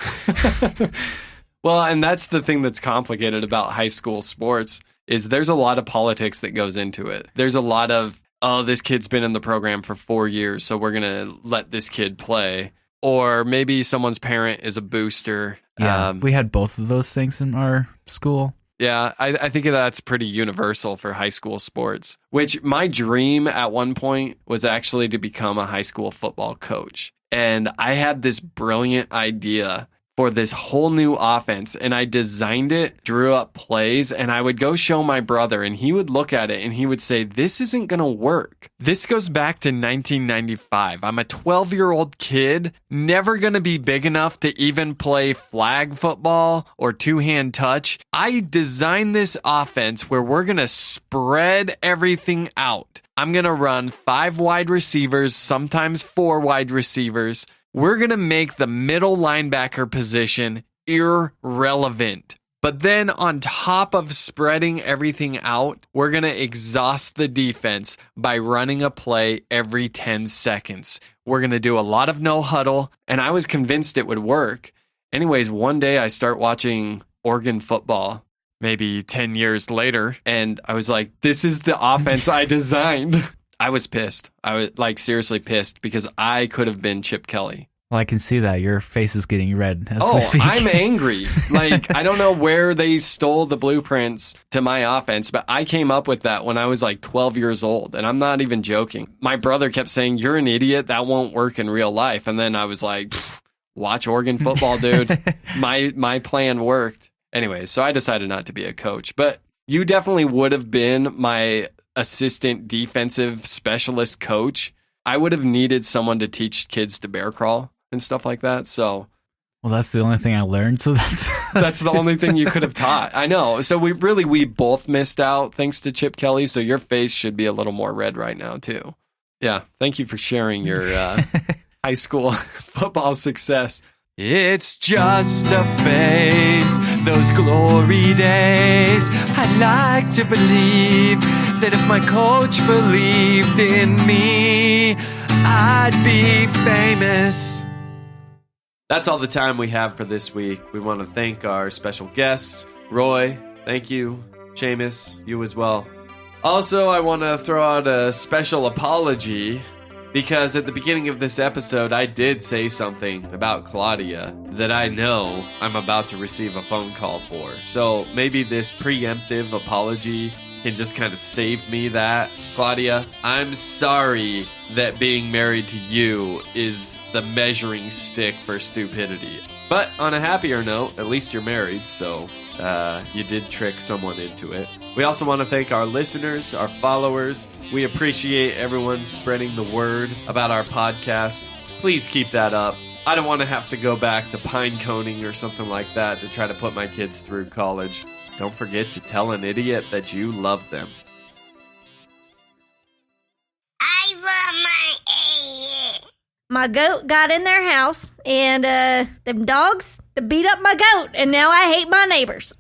Well, and that's the thing that's complicated about high school sports is there's a lot of politics that goes into it. There's a lot of, oh, this kid's been in the program for 4 years, so we're going to let this kid play. Or maybe someone's parent is a booster. Yeah, we had both of those things in our school. Yeah, I think that's pretty universal for high school sports, which my dream at one point was actually to become a high school football coach. And I had this brilliant idea for this whole new offense, and I designed it, drew up plays, and I would go show my brother, and he would look at it, and he would say, this isn't going to work. This goes back to 1995. I'm a 12-year-old kid, never going to be big enough to even play flag football or two-hand touch. I designed this offense where we're going to spread everything out. I'm going to run 5 wide receivers, sometimes 4 wide receivers. We're going to make the middle linebacker position irrelevant. But then on top of spreading everything out, we're going to exhaust the defense by running a play every 10 seconds. We're going to do a lot of no huddle, and I was convinced it would work. Anyways, one day I start watching Oregon football, maybe 10 years later, and I was like, this is the offense I designed. I was pissed. I was seriously pissed because I could have been Chip Kelly. Well, I can see that. Your face is getting red as we speak. I'm angry. I don't know where they stole the blueprints to my offense, but I came up with that when I was 12 years old, and I'm not even joking. My brother kept saying, you're an idiot. That won't work in real life. And then I was like, watch Oregon football, dude. My plan worked. Anyways, so I decided not to be a coach, but you definitely would have been my assistant defensive specialist coach. I would have needed someone to teach kids to bear crawl and stuff like that. So, well, that's the only thing I learned. So that's the only thing you could have taught. I know. So we both missed out thanks to Chip Kelly. So your face should be a little more red right now too. Yeah. Thank you for sharing your high school football success. It's just a phase, those glory days. I like to believe that if my coach believed in me, I'd be famous. That's all the time we have for this week. We want to thank our special guests. Roy, thank you. Seamus, you as well. Also, I want to throw out a special apology because at the beginning of this episode, I did say something about Claudia that I know I'm about to receive a phone call for. So maybe this preemptive apology can just kind of save me that. Claudia, I'm sorry that being married to you is the measuring stick for stupidity. But on a happier note, at least you're married, so you did trick someone into it. We also want to thank our listeners, our followers. We appreciate everyone spreading the word about our podcast. Please keep that up. I don't want to have to go back to pine coning or something like that to try to put my kids through college. Don't forget to tell an idiot that you love them. I love my idiot. My goat got in their house, and them dogs beat up my goat, and now I hate my neighbors.